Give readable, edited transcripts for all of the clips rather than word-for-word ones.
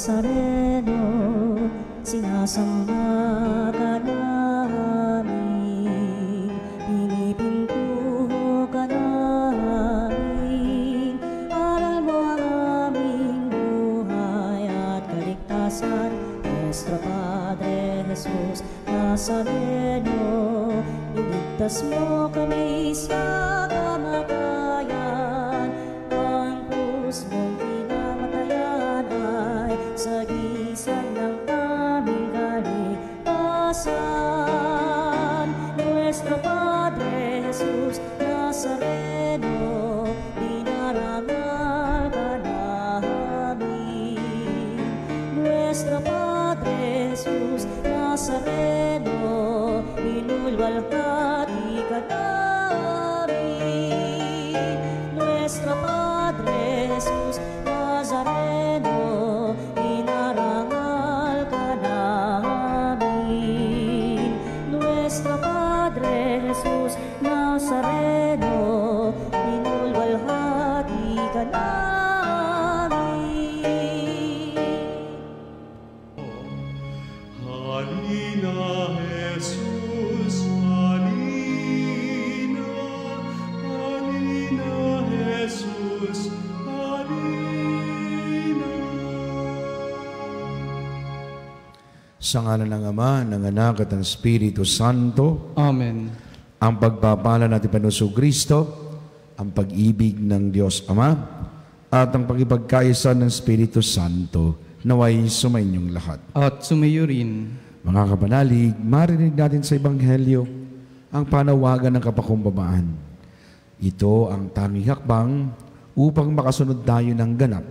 Nazareno, sinasamba ka namin, pinipintuho ka namin, aral mo ang aming buhay at kaligtasan. Nuestro Padre Jesus Nazareno, iligtas mo kami sa kamatayan, ang krus mong pinamatayan ay sagisag ng aming kaligtasan. Nuestro Padre Jesus Nazareno, dinarangal ka namin. Nuestro Padre Jesus Nazareno, inulwalhati ka namin. Nuestro Padre Jesus Nazareno, inarangal ka namin. Nuestro Padre Jesus Nazareno, inulwalhati ka namin. Halina, Jesus, halina. Halina, Jesus, halina. Sa ngalan ng Ama, ng Anak at ng Espiritu Santo. Amen. Ang pagpapala natin Panginoong Kristo, ang pag-ibig ng Diyos Ama, at ang pagkipagkaisa ng Espiritu Santo, naway sumainyong lahat. At sumayo rin. Mga kapanalig, marinig natin sa Ebanghelyo ang panawagan ng kapakumbabaan. Ito ang tanging hakbang upang makasunod tayo ng ganap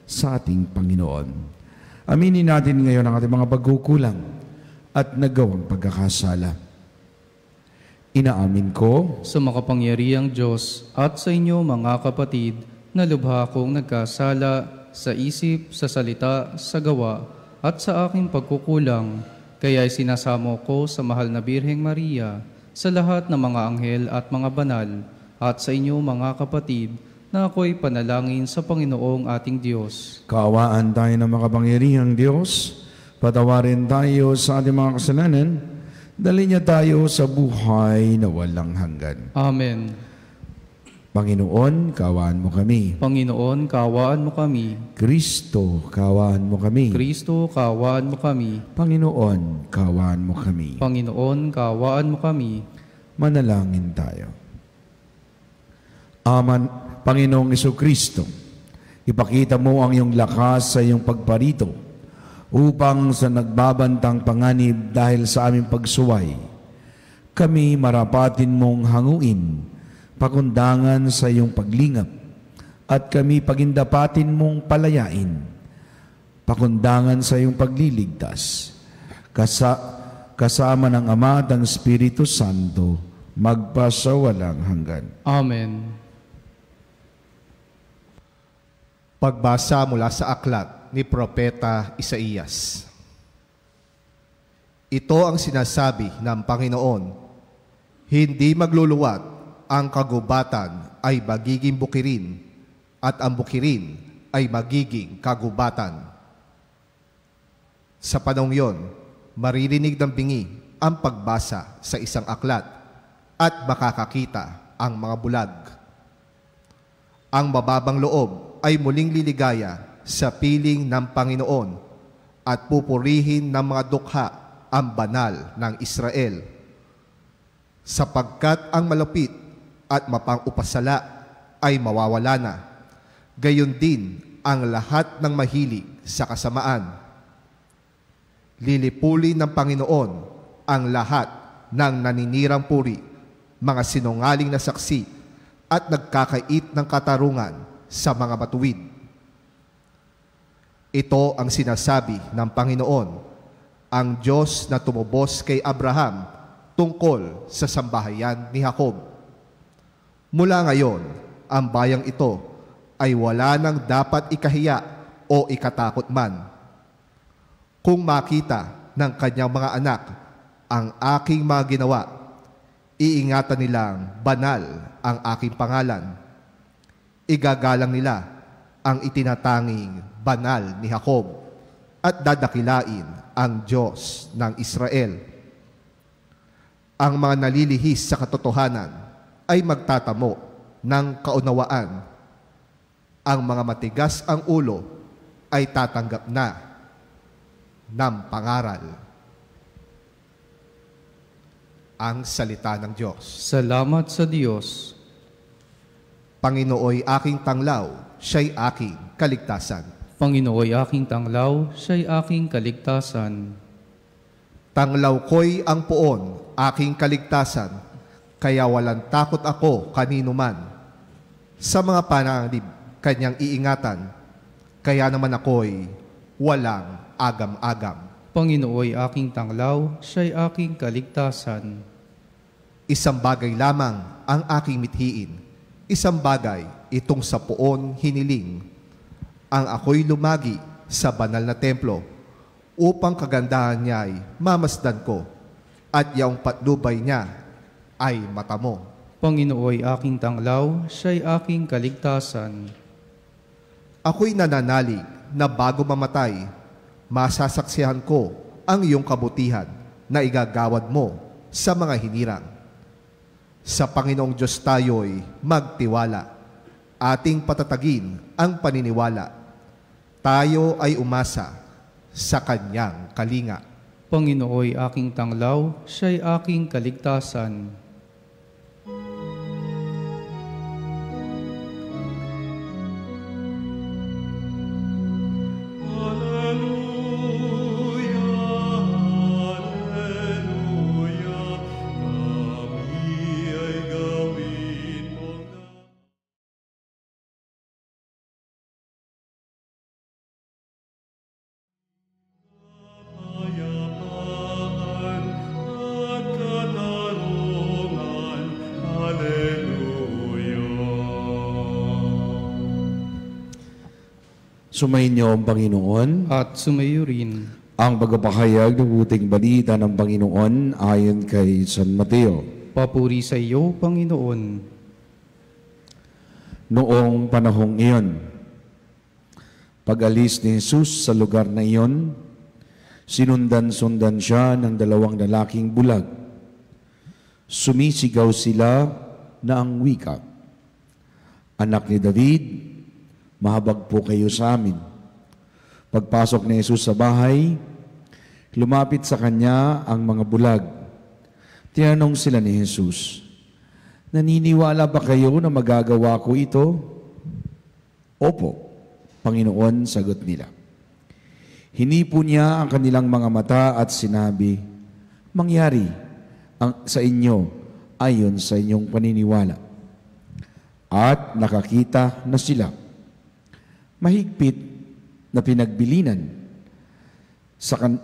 sa ating Panginoon. Aminin natin ngayon ang ating mga pagkukulang at nagawang pagkakasala. Inaamin ko Sa makapangyarihang Diyos at sa inyo mga kapatid, na lubha akong nagkasala sa isip, sa salita, sa gawa, at sa aking pagkukulang. Kaya'y sinasamo ko sa mahal na Birheng Maria, sa lahat ng mga anghel at mga banal, at sa inyo mga kapatid, na ako'y panalangin sa Panginoong ating Diyos. kaawaan tayo ng makapangyarihang Diyos, patawarin tayo sa ating mga kasalanan, dali niya tayo sa buhay na walang hanggan. Amen. Panginoon, kaawaan mo kami. Panginoon, kaawaan mo kami. Kristo, kaawaan mo kami. Kristo, kaawaan mo kami. Panginoon, kaawaan mo kami. Panginoon, kaawaan mo kami. Manalangin tayo. Panginoong Jesucristo, ipakita mo ang iyong lakas sa iyong pagparito upang sa nagbabantang panganib dahil sa aming pagsuway, kami marapatin mong hanguin, pakundangan sa iyong paglingap, at kami pagindapatin mong palayain, pakundangan sa iyong pagliligtas, kasama ng Ama at ng Espiritu Santo, magpasawalang hanggan. Amen. Pagbasa mula sa aklat ni Propeta Isaías. Ito ang sinasabi ng Panginoon, hindi magluluwat ang kagubatan ay magiging bukirin, at ang bukirin ay magiging kagubatan. Sa panahong yon, maririnig ng bingi ang pagbasa sa isang aklat at makakakita ang mga bulag. Ang mababang loob ay muling liligaya sa piling ng Panginoon at pupurihin ng mga dukha ang banal ng Israel. Sapagkat ang malapit at mapang-upasala ay mawawala na, gayon din ang lahat ng mahilig sa kasamaan. Lilipulin ng Panginoon ang lahat ng naninirang puri, mga sinungaling na saksi at nagkakait ng katarungan sa mga matuwid. Ito ang sinasabi ng Panginoon, ang Diyos na tumubos kay Abraham tungkol sa sambahayan ni Jacob. Mula ngayon, ang bayang ito ay wala nang dapat ikahiya o ikatakot man. Kung makita ng kanyang mga anak ang aking mga ginawa, iingatan nilang banal ang aking pangalan. Igagalang nila ang itinatanging banal ni Jacob. at dadakilain ang Diyos ng Israel. Ang mga nalilihis sa katotohanan ay magtatamo ng kaunawaan. Ang mga matigas ang ulo ay tatanggap na ng pangaral. Ang salita ng Diyos. Salamat sa Diyos. Panginooy aking tanglaw, siya'y aking kaligtasan. Panginooy aking tanglaw, siya'y aking kaligtasan. Tanglaw ko'y ang poon, aking kaligtasan, kaya walang takot ako kanino man. Sa mga pananib, kanyang iingatan, kaya naman ako'y walang agam-agam. Panginooy aking tanglaw, siya'y aking kaligtasan. Isang bagay lamang ang aking mithiin, isang bagay itong sa poon hiniling. Ang ako'y lumagi sa banal na templo, upang kagandahan niya'y mamasdan ko, at yaong patnubay niya ay matamo. Panginooy aking tanglaw, siya'y aking kaligtasan. Ako'y nananalig na bago mamatay, masasaksihan ko ang iyong kabutihan na igagawad mo sa mga hinirang. Sa Panginoong Diyos tayo'y magtiwala, ating patatagin ang paniniwala. Tayo ay umasa sa Kanyang kalinga. Panginooy aking tanglaw, siya'y aking kaligtasan. Sumayin niyo ang Panginoon. At sumayo rin. Ang pagpapahayag ng buting balita ng Panginoon ayon kay San Mateo. Papuri sa iyo, Panginoon. Noong panahong iyon, pag-alis ni Jesus sa lugar na iyon, sinundan-sundan siya ng 2 lalaking bulag. Sumisigaw sila na ang wika, "Anak ni David, mahabag po kayo sa amin." Pagpasok ni Jesus sa bahay, lumapit sa kanya ang mga bulag. Tinanong sila ni Jesus, "Naniniwala ba kayo na magagawa ko ito?" "Opo, Panginoon," sagot nila. Hinipo niya ang kanilang mga mata at sinabi, "Mangyari sa inyo ayon sa inyong paniniwala." At nakakita na sila. Mahigpit na pinagbilinan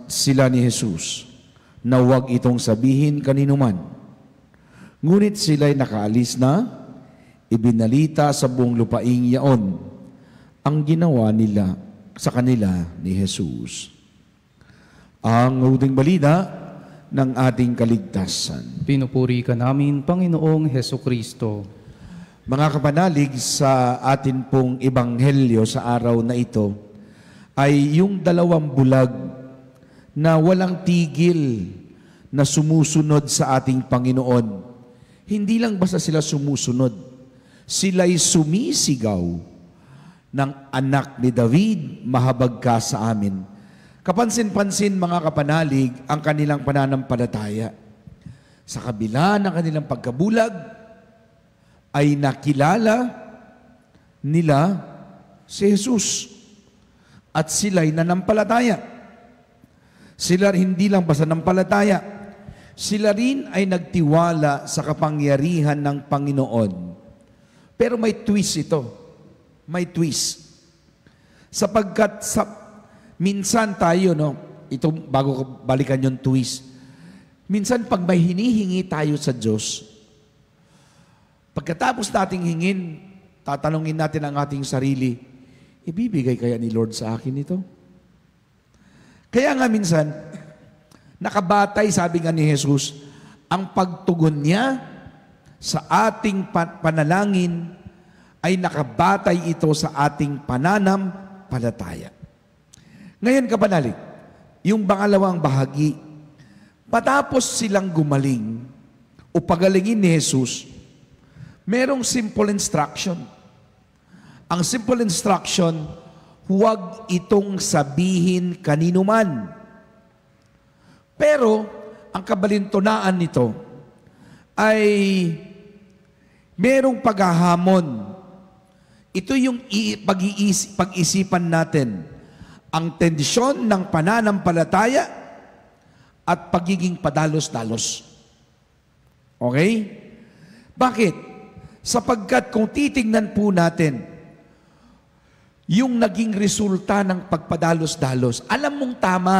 sila ni Jesus na huwag itong sabihin kaninuman. Ngunit sila'y nakaalis na, ibinalita sa buong lupaing yaon ang ginawa nila sa kanila ni Jesus. Ang huling balita ng ating kaligtasan. Pinupuri ka namin, Panginoong Hesukristo. Mga kapanalig, sa atin pong ebanghelyo sa araw na ito ay yung 2 bulag na walang tigil na sumusunod sa ating Panginoon. Hindi lang basta sila sumusunod, sila'y sumisigaw ng "Anak ni David, mahabag ka sa amin." Kapansin-pansin mga kapanalig ang kanilang pananampalataya. Sa kabila ng kanilang pagkabulag, ay nakilala nila si Jesus at sila'y nanampalataya. Sila hindi lang basta nanampalataya, sila rin ay nagtiwala sa kapangyarihan ng Panginoon. Pero may twist ito. May twist. Sapagkat minsan tayo, ito bago ko balikan yung twist, minsan pag may hinihingi tayo sa Diyos, pagkatapos nating hingin, tatanungin natin ang ating sarili, ibibigay kaya ni Lord sa akin ito? Kaya nga minsan, nakabatay, sabi nga ni Jesus, ang pagtugon niya sa ating panalangin ay nakabatay ito sa ating pananampalataya. Ngayon kapanalig, yung pangalawang bahagi, matapos silang gumaling o pagalingin ni Jesus, merong simple instruction. Ang simple instruction, huwag itong sabihin kanino man. Pero, ang kabalintunaan nito ay merong paghahamon. Ito yung pag-iisipan natin. Ang tensyon ng pananampalataya at pagiging padalos-dalos. Okay? Bakit? Sapagkat kung titingnan po natin, yung naging resulta ng pagpadalos-dalos, alam mong tama,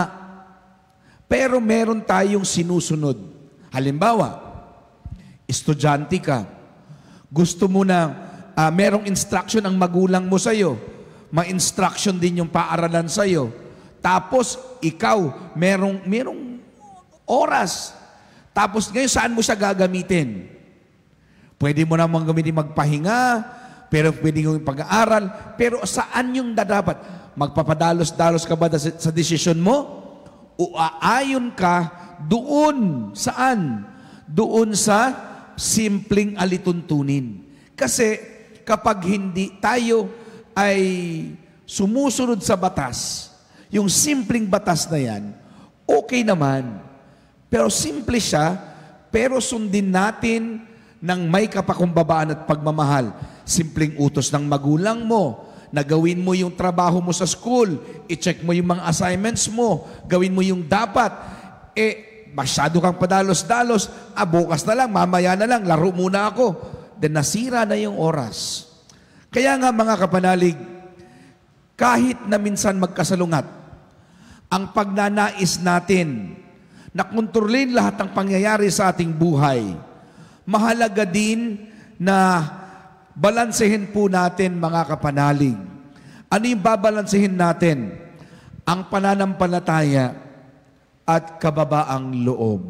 pero meron tayong sinusunod. Halimbawa, estudyante ka, gusto mo na merong instruction ang magulang mo sa'yo, ma-instruction din yung paaralan sa'yo, tapos ikaw, merong oras, tapos ngayon saan mo siya gagamitin? Pwede mo namang gamitin magpahinga, pero pwede yung pag-aaral, pero saan yung dapat? Magpapadalos-dalos ka ba sa desisyon mo? O aayon ka doon, saan? Doon sa simpleng alituntunin. Kasi kapag hindi tayo ay sumusunod sa batas, yung simpleng batas na yan, okay naman. Pero simple siya, pero sundin natin ng may kapakumbabaan at pagmamahal. Simpleng utos ng magulang mo, na gawin mo yung trabaho mo sa school, i-check mo yung mga assignments mo, gawin mo yung dapat. Masyado kang padalos-dalos, bukas na lang, mamaya na lang, laro muna ako. Then nasira na yung oras. Kaya nga mga kapanalig, kahit na minsan magkasalungat, ang pagnanais natin na kontrolin lahat ng pangyayari sa ating buhay, mahalaga din na balansehin po natin mga kapanalig. Ano yung babalansehin natin? Ang pananampalataya at kababaang loob.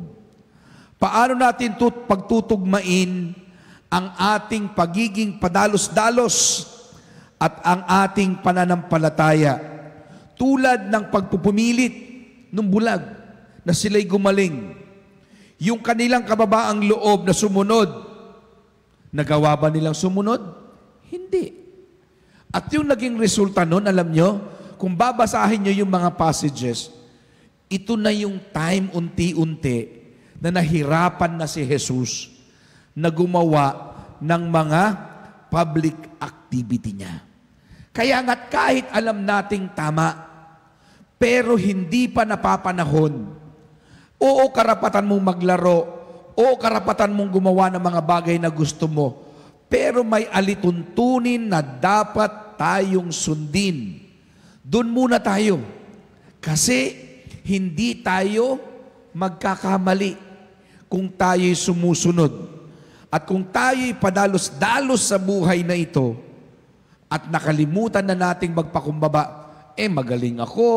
Paano natin pagtutugmain ang ating pagiging padalos-dalos at ang ating pananampalataya tulad ng pagpupumilit ng bulag na sila'y gumaling. Yung kanilang kababaang loob na sumunod, nagawa ba nilang sumunod? Hindi. At yung naging resulta nun, alam nyo, kung babasahin nyo yung mga passages, ito na yung time unti-unti na nahirapan na si Jesus na gumawa ng mga public activity niya. Kaya nga't kahit alam nating tama, pero hindi pa napapanahon, oo, karapatan mong maglaro, o karapatan mong gumawa ng mga bagay na gusto mo, pero may alituntunin na dapat tayong sundin. Doon muna tayo. Kasi hindi tayo magkakamali kung tayo'y sumusunod. At kung tayo'y padalos-dalos sa buhay na ito, at nakalimutan na nating magpakumbaba, magaling ako,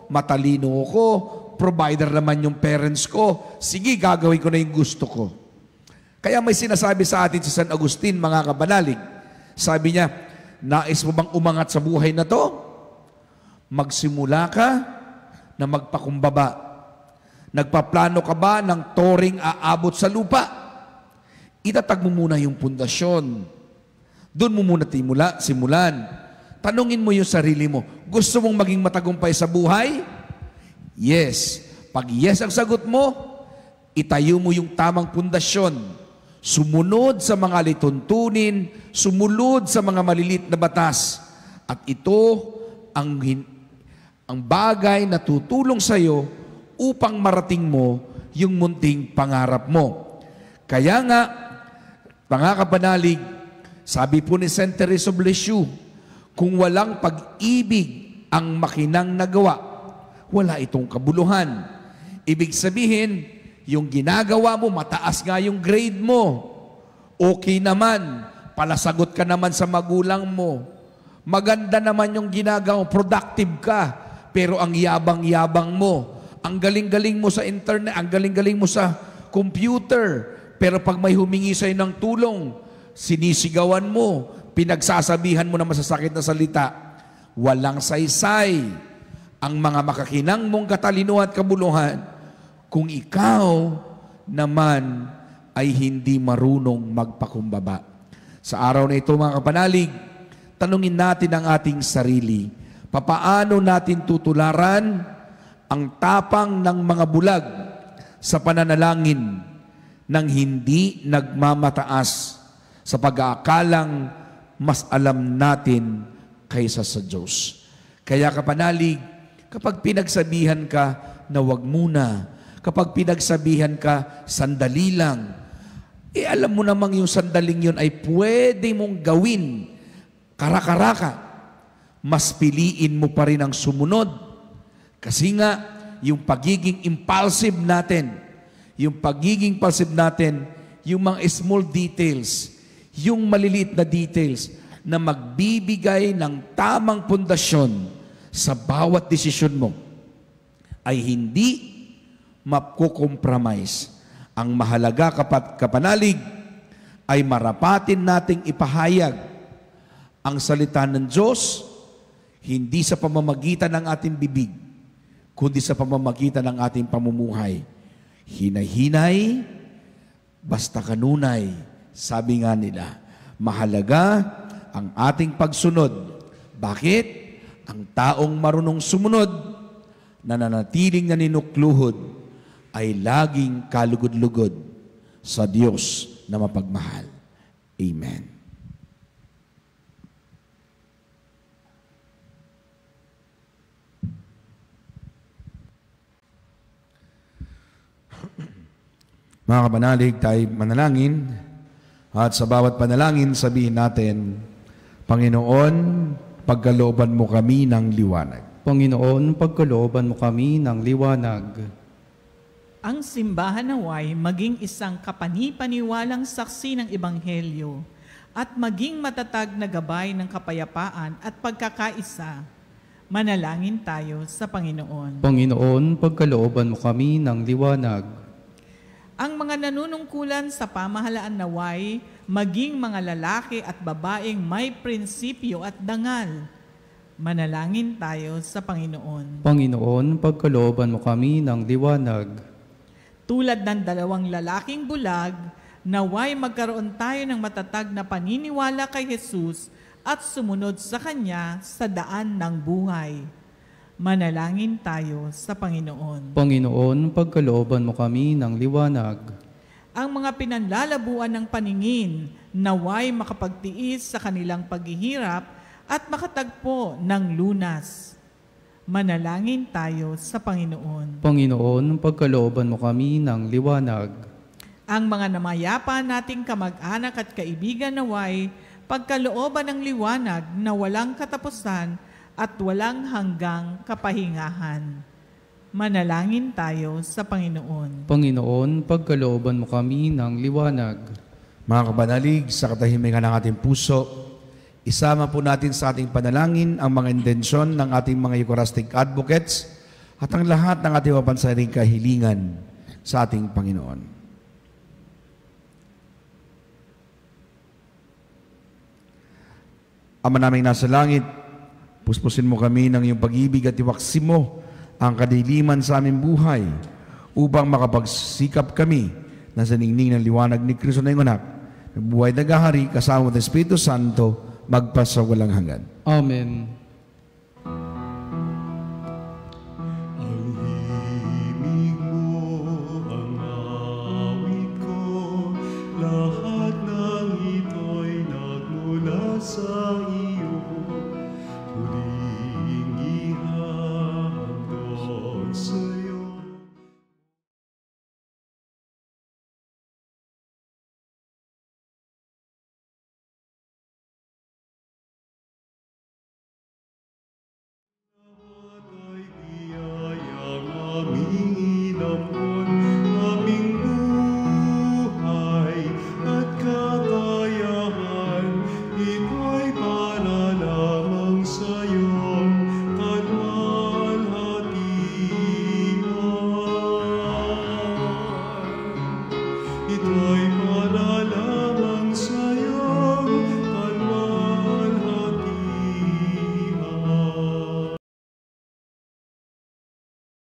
matalino ako, provider naman yung parents ko, sige, gagawin ko na yung gusto ko. Kaya may sinasabi sa atin si San Agustin, mga kabanalig. Sabi niya, nais mo bang umangat sa buhay na to? Magsimula ka na magpakumbaba. Nagpaplano ka ba ng toring aabot sa lupa? Itatag mo muna yung pundasyon. Doon mo muna simulan. Tanungin mo yung sarili mo, gusto mong maging matagumpay sa buhay? Yes. Pag yes ang sagot mo, itayo mo yung tamang pundasyon. Sumunod sa mga lituntunin, sumunod sa mga malilit na batas. At ito ang bagay na tutulong sa iyo upang marating mo yung munting pangarap mo. Kaya nga, mga kapanalig, sabi po ni Saint Teresa of Lisieux, kung walang pag-ibig ang makinang nagawa, wala itong kabuluhan. Ibig sabihin, yung ginagawa mo, mataas nga yung grade mo. Okay naman, palasagot ka naman sa magulang mo. Maganda naman yung ginagawa mo, productive ka, pero ang yabang-yabang mo, ang galing-galing mo sa internet, ang galing-galing mo sa computer, pero pag may humingi sa'yo ng tulong, sinisigawan mo, pinagsasabihan mo na masasakit na salita, walang saysay. ang mga makakinang mong katalino at kabuluhan kung ikaw naman ay hindi marunong magpakumbaba. Sa araw na ito mga kapanalig, tanungin natin ang ating sarili. Papaano natin tutularan ang tapang ng mga bulag sa pananalangin nang hindi nagmamataas sa pag-aakalang mas alam natin kaysa sa Diyos. Kaya kapanalig, kapag pinagsabihan ka na wag muna, kapag pinagsabihan ka sandali lang, alam mo namang yung sandaling yun ay pwede mong gawin karakaraka, mas piliin mo pa rin ang sumunod. Kasi nga, yung pagiging impulsive natin, yung mga small details, yung maliliit na details na magbibigay ng tamang pundasyon sa bawat desisyon mo, ay hindi makukompromise. Ang mahalaga kapanalig ay marapatin nating ipahayag ang salita ng Diyos, hindi sa pamamagitan ng ating bibig, kundi sa pamamagitan ng ating pamumuhay. Hinay-hinay, basta kanunay. Sabi nga nila, mahalaga ang ating pagsunod. Bakit? Ang taong marunong sumunod, nananatiling naninukluhod, ay laging kalugod-lugod sa Diyos na mapagmahal. Amen. Mga kapanalig, tayo manalangin. At sa bawat panalangin, sabihin natin, Panginoon, pagkalooban mo kami ng liwanag. Panginoon, pagkalooban mo kami ng liwanag. Ang simbahan naway maging isang kapanipaniwalang saksi ng Ebanghelyo at maging matatag na gabay ng kapayapaan at pagkakaisa. Manalangin tayo sa Panginoon. Panginoon, pagkalooban mo kami ng liwanag. Ang mga nanunungkulan sa pamahalaan naway maging mga lalaki at babaeng may prinsipyo at dangal. Manalangin tayo sa Panginoon. Panginoon, pagkalooban mo kami ng liwanag. Tulad ng dalawang lalaking bulag, naway magkaroon tayo ng matatag na paniniwala kay Jesus at sumunod sa Kanya sa daan ng buhay. Manalangin tayo sa Panginoon. Panginoon, pagkalooban mo kami ng liwanag. Ang mga pinanlalabuan ng paningin, naway makapagtiis sa kanilang paghihirap at makatagpo ng lunas. Manalangin tayo sa Panginoon. Panginoon, pagkalooban mo kami ng liwanag. Ang mga namayapa nating kamag-anak at kaibigan naway pagkalooban ng liwanag na walang katapusan at walang hanggang kapahingahan. Manalangin tayo sa Panginoon. Panginoon, pagkalooban mo kami ng liwanag. Mga kabanalig, sa katahimikan ng ating puso, isama po natin sa ating panalangin ang mga intensyon ng ating mga Eucharistic advocates at ang lahat ng ating mapansaring kahilingan sa ating Panginoon. Ama naming nasa langit, puspusin mo kami ng iyong pag-ibig at iwaksin mo ang kadiliman sa aming buhay upang makapagsikap kami na sa ningning ng liwanag ni Kristo na iyong anak, buhay nagahari kasama ng Espiritu Santo, magpasawalang hanggan. Amen.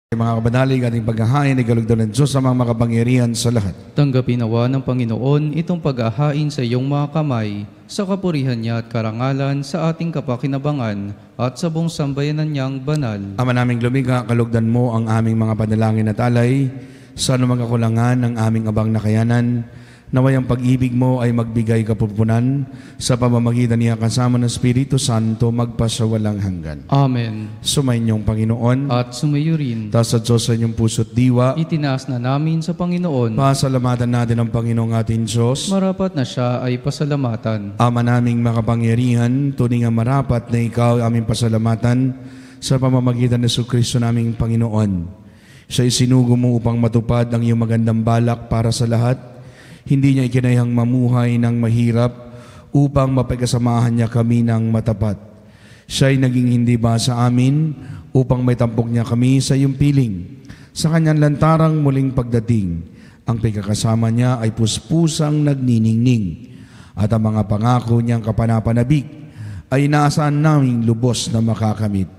Mga kabanalig, ating paghahain ay kalugdan ng Diyos sa mga makapangyarihan sa lahat. Tanggapin nawa ng Panginoon itong paghahain sa iyong mga kamay, sa kapurihan niya at karangalan sa ating kapakinabangan at sa buong sambayanan niyang banal. Ama naming lumikha, kalugdan mo ang aming mga panalangin at alay, sa anumang kakulangan ng aming abang nakayanan, naway ang pag-ibig mo ay magbigay kapupunan sa pamamagitan niya kasama ng Espiritu Santo magpasawalang hanggan. Amen. Sumainyong Panginoon, At sumayo rin, taas at Diyos sa inyong puso't diwa, itinaas na namin sa Panginoon, pasalamatan natin ang Panginoong ating Diyos. marapat na siya ay pasalamatan. Ama naming makapangyarihan, tunay nga marapat na ikaw aming pasalamatan sa pamamagitan ng Jesucristo naming Panginoon. Siya isinugo mo upang matupad ang iyong magandang balak para sa lahat. Hindi niya ikinayang mamuhay ng mahirap upang mapagkasamahan niya kami ng matapat. Siya'y naging hindi ba sa amin upang may tampok niya kami sa iyong piling. Sa kanyang lantarang muling pagdating, ang pagkakasama niya ay puspusang nagniningning. At ang mga pangako niyang kapanapanabik ay inaasahan naming lubos na makakamit.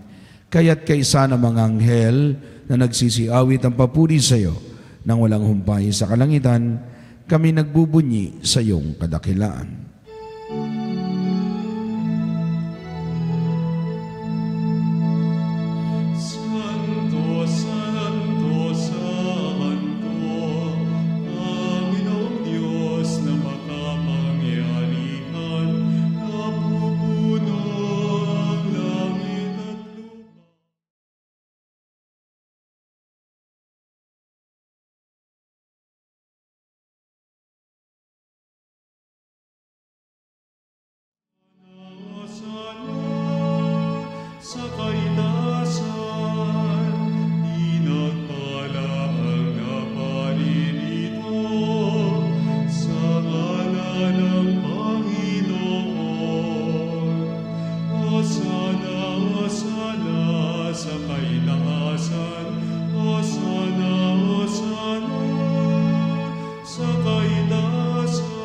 Kaya't kaisa ng mga anghel na nagsisiawit ang papuri sa iyo nang walang humpay sa kalangitan, kami nagbubunyi sa iyong kadakilaan. Santo, Santo, Santo, Panginoong Diyos na makapangyarihan, napupuno ang langit at lupa. Sa kaitasan, pinagpala ang naparirito sa ngalan ng Panginoon. Hosana, Hosana sa kaitaasan, Hosana, Hosana sa kaitaasan.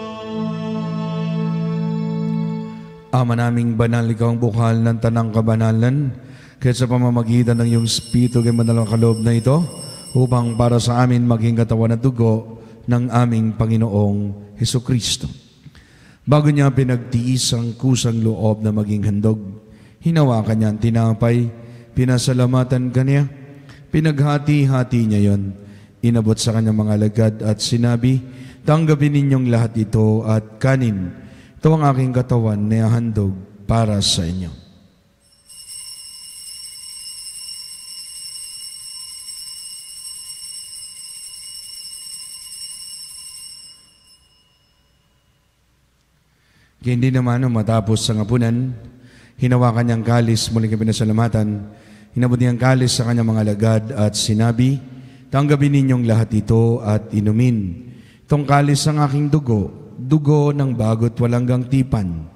Ama naming banal, ikaw ang bukal ng tanang kabanalan, kaya sa pamamagitan ng iyong Espiritu kay manalang kaloob na ito, upang para sa amin maging katawan at dugo ng aming Panginoong Hesukristo. Bago niya pinagtiis ang kusang loob na maging handog, hinawakan niya ang tinapay, pinasalamatan kanya, pinaghati-hati niya yon, inabot sa kanyang mga alagad at sinabi, tanggapin ninyong lahat ito at kanin. Ito ang aking katawan na handog para sa inyo. Kaya hindi naman matapos sa ngapunan, hinawakan niyang kalis, muling pinasalamatan, hinabot niyang kalis sa kanyang mga alagad at sinabi, tanggapin ninyong lahat ito at inumin. Itong kalis ang aking dugo, dugo ng bago't walang tipan.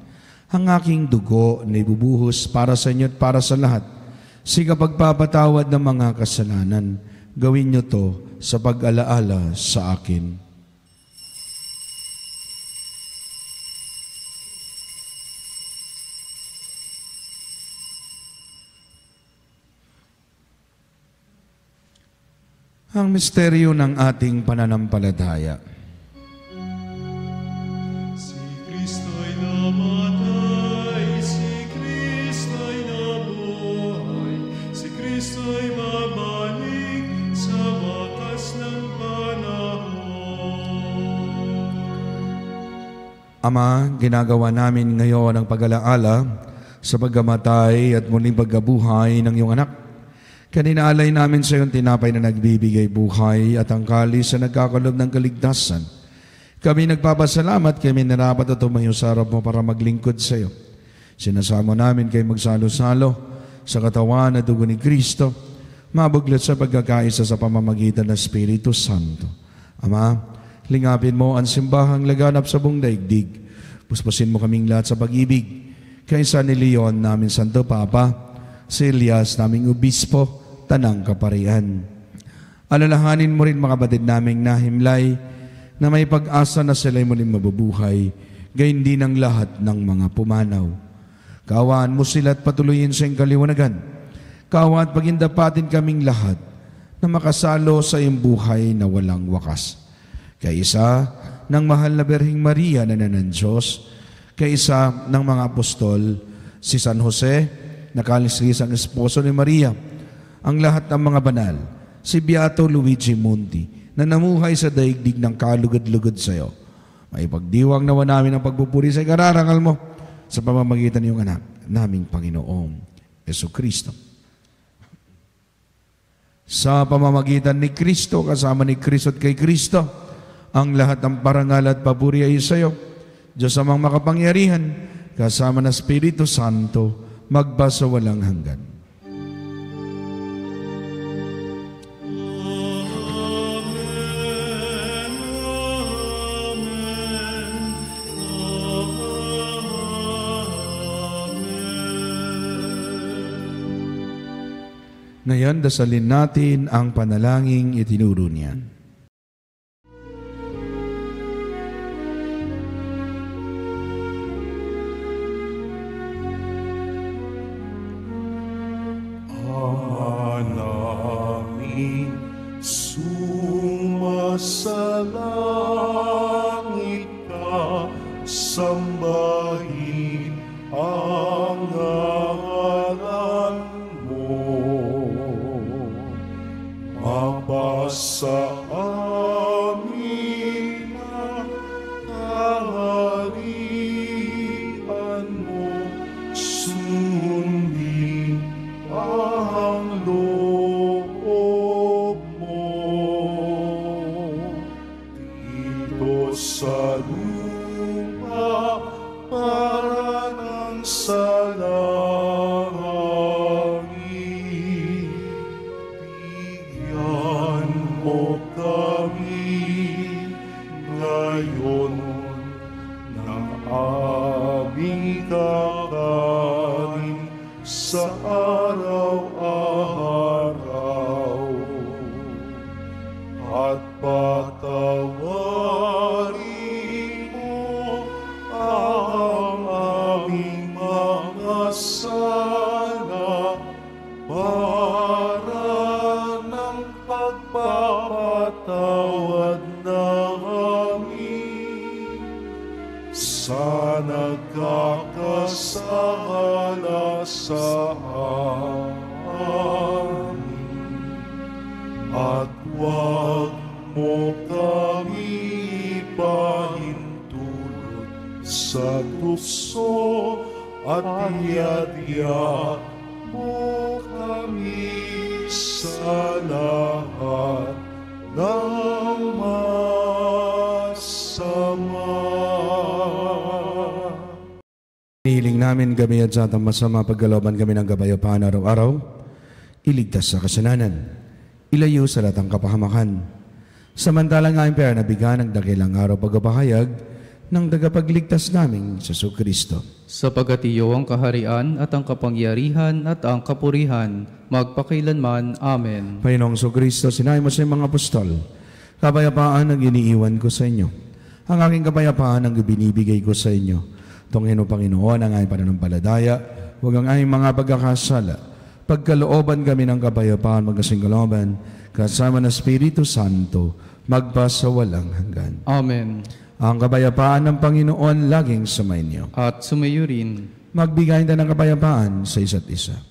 Ang aking dugo na ibubuhos para sa inyo at para sa lahat. Sa pagpapatawad ng mga kasalanan, gawin niyo to sa pag-alaala sa akin. Ang misteryo ng ating pananampalataya. Si Kristo'y namatay, si Kristo'y nabuhay, si Kristo'y babalik sa wakas ng panahon. Ama, ginagawa namin ngayon ang pag-alaala sa pagkamatay at muling pagkabuhay ng iyong anak. Kaninaalay namin sa iyong tinapay na nagbibigay buhay at ang kalis na nagkakalob ng kaligtasan. Kami nagpapasalamat, kami narapat at tumayo sa harap mo para maglingkod sa iyo. Sinasamo namin kayo magsalo-salo sa katawan at dugo ni Kristo, mabuglat sa pagkakaisa sa pamamagitan ng Espiritu Santo. Ama, lingapin mo ang simbahang laganap sa buong daigdig. Puspusin mo kaming lahat sa pag-ibig. Kaysa ni Leon namin Santo Papa, si Elias naming Obispo, tanang kaparian. Alalahanin mo rin mga batid naming nahimlay na may pag-asa na sila'y muling mabubuhay, gayon din ang lahat ng mga pumanaw. Kaawaan mo sila at patuloyin sa iyong kaliwanagan. Kaawa at pagindapatin kaming lahat na makasalo sa iyong buhay na walang wakas. Kaisa ng mahal na Birheng Maria na ng Diyos, kaisa ng mga apostol, si San Jose, na kalisilisang esposo ni Maria, ang lahat ng mga banal, si Beato Luigi Monti, na namuhay sa daigdig ng kalugod-lugod sa iyo. Maipagdiwang nawa namin ang pagpupuri sa ikararangal mo sa pamamagitan ng iyong anak, naming Panginoong Jesucristo. Sa pamamagitan ni Kristo, kasama ni Kristo at kay Kristo, ang lahat ng parangal at papuri ay sa iyo, Diyos amang makapangyarihan, kasama ng Espiritu Santo, magba sa walang hanggan. Ngayon, dasalin natin ang panalangin itinuro niyan. Ama namin, sumasalangit ka, sambahin ang ngalan mo. Mapasa amin ang kaharian mo, sundin ang loob mo. Dito sa lupa para ng sa langit, bigyan mo kami ngayon ng aming kakanin sa araw-araw, at patawarin mo ang aming mga sala para ng pagpapatawad namin sa nagkakasala sa amin. At huwag mo kami ipahintulot sa tukso, at iadya mo kami sa lahat ng masama. Hiling namin gabi at sa atang masama, pagkalooban kami ng kapayapaan araw-araw, iligtas sa kasalanan, ilayo sa latang kapahamakan. Samantalang nga impera na bigyan ng dakilang araw pagpapahayag ng tagapagligtas naming sa Kristo. Sapagat iyo ang kaharian at ang kapangyarihan at ang kapurihan, magpakailanman. Amen. Panginoong Kristo, sinabi mo sa mga apostol, kapayapaan ang iniiwan ko sa inyo. Ang aking kapayapaan ang ibinibigay ko sa inyo. Tungin o Panginoon ang aming pananampalataya, huwag ang aming mga pagkakasala. Pagkalooban kami ng kapayapaan, magkasing kalooban, kasama ng Espiritu Santo, magpa sa walang hanggan. Amen. Ang kapayapaan ng Panginoon laging sumainyo. At sumayo rin. Magbigay tayo ng kapayapaan sa isa't isa.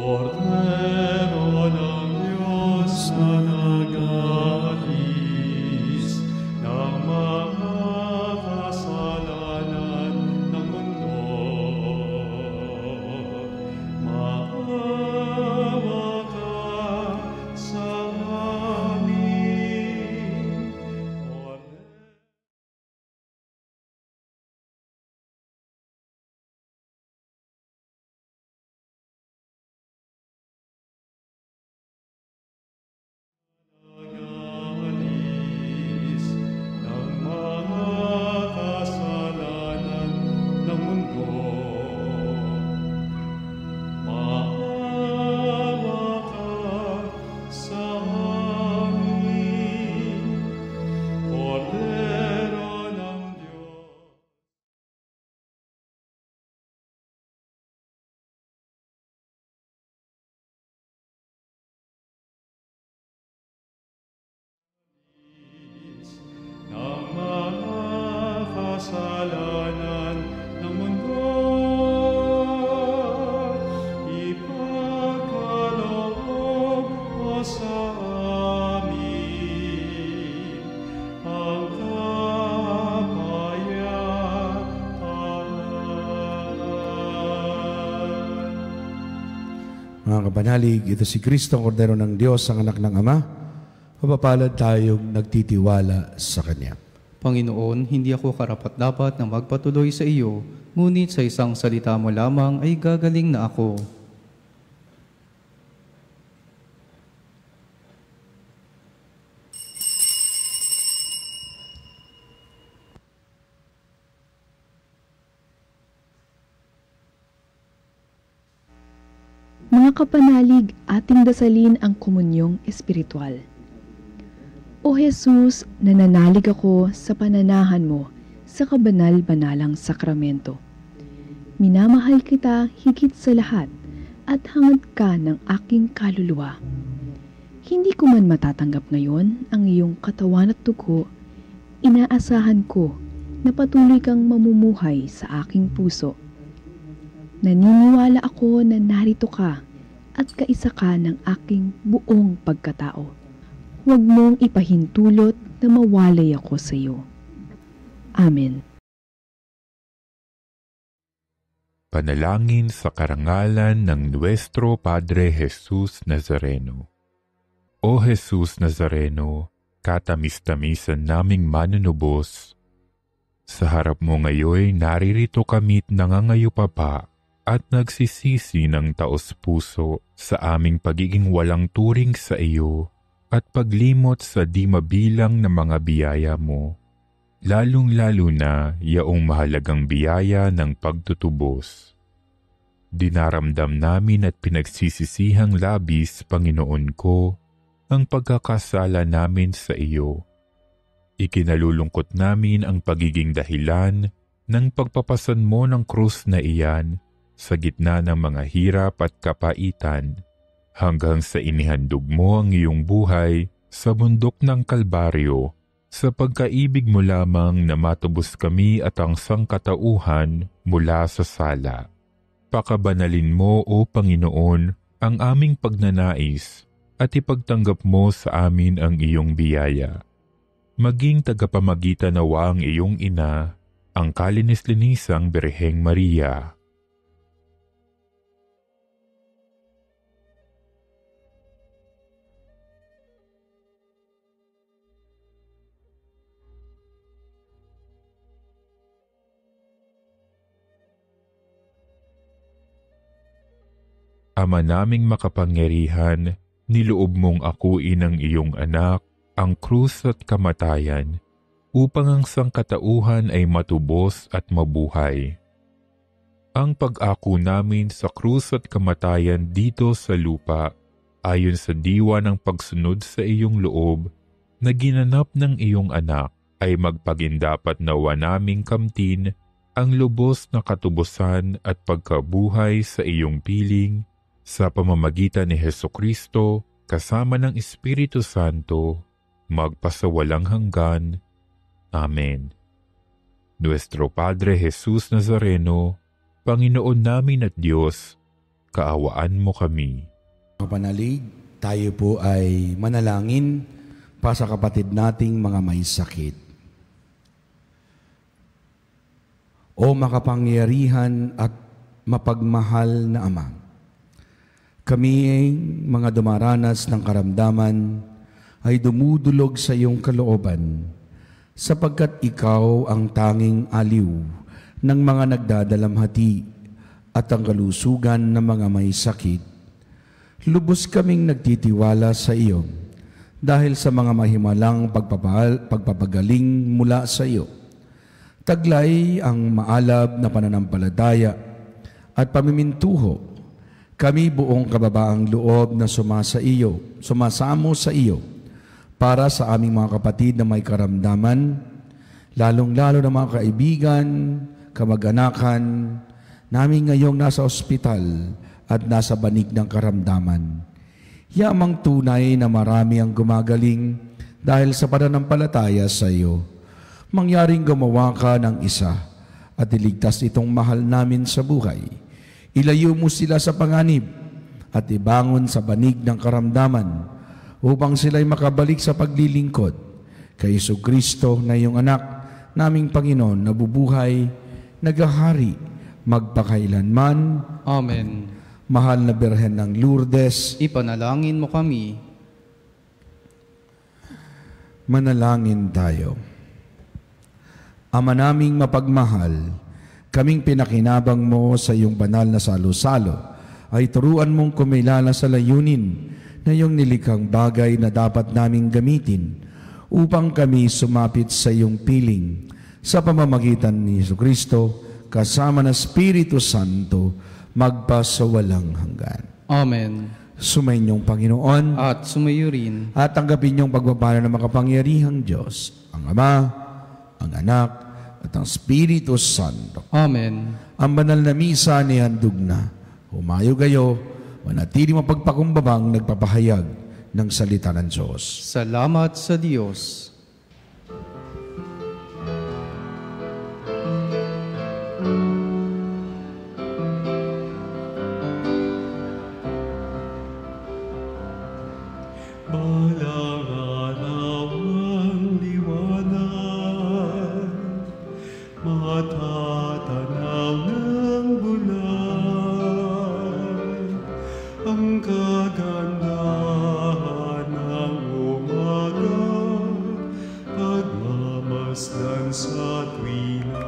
Cordero ng Diyos na nag-alis ng mga kasalanan ng mundo, maawa ka sa amin. kapanalig, ito si Kristo, ang Kordero ng Diyos, ang anak ng Ama. Mapapalad tayong nagtitiwala sa Kanya. Panginoon, hindi ako karapat-dapat na magpatuloy sa iyo, ngunit sa isang salita mo lamang ay gagaling na ako. Mga kapanalig, ating dasalin ang komunyong espiritual. O Jesus, nananalig ako sa pananahan mo sa kabanal-banalang sakramento. Minamahal kita higit sa lahat at hangad ka ng aking kaluluwa. Hindi ko man matatanggap ngayon ang iyong katawan at dugo, inaasahan ko na patuloy kang mamumuhay sa aking puso. Naniniwala ako na narito ka at kaisa ka ng aking buong pagkatao. Huwag mong ipahintulot na mawalay ako sa iyo. Amen. Panalangin sa karangalan ng Nuestro Padre Jesus Nazareno. O Jesus Nazareno, katamis-tamisan naming manunubos, sa harap mo ngayon naririto kami't nangangayupapa at nagsisisi ng taos-puso sa aming pagiging walang turing sa iyo at paglimot sa di mabilang na mga biyaya mo, lalong-lalo na yaong mahalagang biyaya ng pagtutubos. Dinaramdam namin at pinagsisisihang labis, Panginoon ko, ang pagkakasala namin sa iyo. Ikinalulungkot namin ang pagiging dahilan ng pagpapasan mo ng krus na iyan sa gitna ng mga hirap at kapaitan, hanggang sa inihandog mo ang iyong buhay sa bundok ng Kalbaryo, sa pagkaibig mo lamang na matubos kami at ang sangkatauhan mula sa sala. Pakabanalin mo, O Panginoon, ang aming pagnanais at ipagtanggap mo sa amin ang iyong biyaya. Maging tagapamagitan nawa ang iyong ina, ang kalinis-linisang Birheng Maria. Ama naming makapangyarihan, niloob mong akuin ang iyong anak, ang krus at kamatayan, upang ang sangkatauhan ay matubos at mabuhay. Ang pag-ako namin sa krus at kamatayan dito sa lupa, ayon sa diwa ng pagsunod sa iyong loob, na ginanap ng iyong anak, ay magpagindapat nawa naming kamtin ang lubos na katubusan at pagkabuhay sa iyong piling, sa pamamagitan ni Hesukristo, kasama ng Espiritu Santo, magpasawalang hanggan. Amen. Nuestro Padre Jesus Nazareno, Panginoon namin at Diyos, kaawaan mo kami. Kapanalig, tayo po ay manalangin para sa kapatid nating mga may sakit. O makapangyarihan at mapagmahal na Ama, kami mga dumaranas ng karamdaman ay dumudulog sa iyong kalooban, sapagkat ikaw ang tanging aliw ng mga nagdadalamhati at ang kalusugan ng mga may sakit. Lubos kaming nagtitiwala sa iyo dahil sa mga mahimalang pagpapagaling mula sa iyo. Taglay ang maalab na pananampalataya at pamimintuho, kami buong kababaang loob na sumasamo sa iyo para sa aming mga kapatid na may karamdaman, lalong-lalo na mga kaibigan, kamag-anakan, namin ngayong nasa ospital at nasa banig ng karamdaman. Yamang tunay na marami ang gumagaling dahil sa pananampalataya sa iyo. Mangyaring gumawa ka ng isa at iligtas itong mahal namin sa buhay. Ilayo mo sila sa panganib at ibangon sa banig ng karamdaman upang sila'y makabalik sa paglilingkod kay Jesucristo na iyong anak, naming Panginoon, nabubuhay, naghahari, magpakailanman. Amen. Mahal na Birhen ng Lourdes, Ipanalangin mo kami. manalangin tayo. Ama naming mapagmahal, kaming pinakinabang mo sa iyong banal na salo-salo, ay turuan mong kumilala sa layunin na iyong nilikhang bagay na dapat naming gamitin upang kami sumapit sa iyong piling sa pamamagitan ni Jesucristo kasama ng Espiritu Santo magpasawalang hanggan. Amen. Sumainyong Panginoon At sumayo rin. at tanggapin niyong pagpapala ng makapangyarihang Diyos, ang Ama, ang Anak, at ang Espiritu Santo. Amen. Ang banal na misa ni handog na. Humayo kayo, manatili mapagpakumbabang nagpapahayag ng salita ng Diyos. Salamat sa Diyos. Balang araw ang liwanag, matatanaw ng bulan, ang kagandahan ng umaga, pagmamasdan sa tuwina.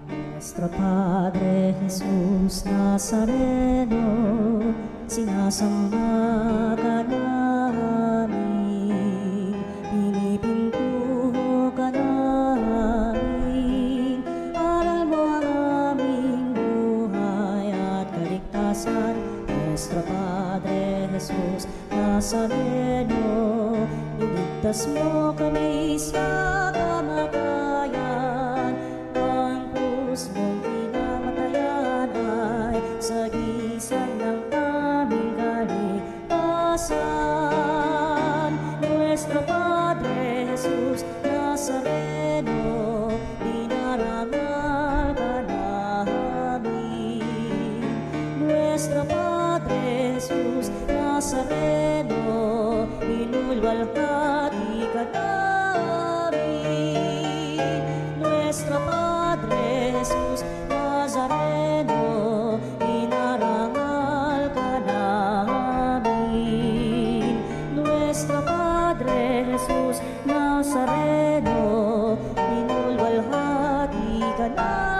Nuestro Padre Jesús Nazareno, sinasamba ka namin, pinipintuho ka namin, aral mo ang aming buhay at kaligtasan. Nuestro Padre Jesús Nazareno, iligtas mo kami sa kamatayan, ang krus mong pinamatayan ay sagisag ng aming kaligtasan. Nuestro Padre Jesus Nazareno, dinarangal ka namin. Nuestro Padre Jesus Nazareno, inulwalhati ka namin. Nuestro Padre Jesus Nazareno, inarangal ka namin. Nuestro Padre Jesus Nazareno, inulwalhati ka namin.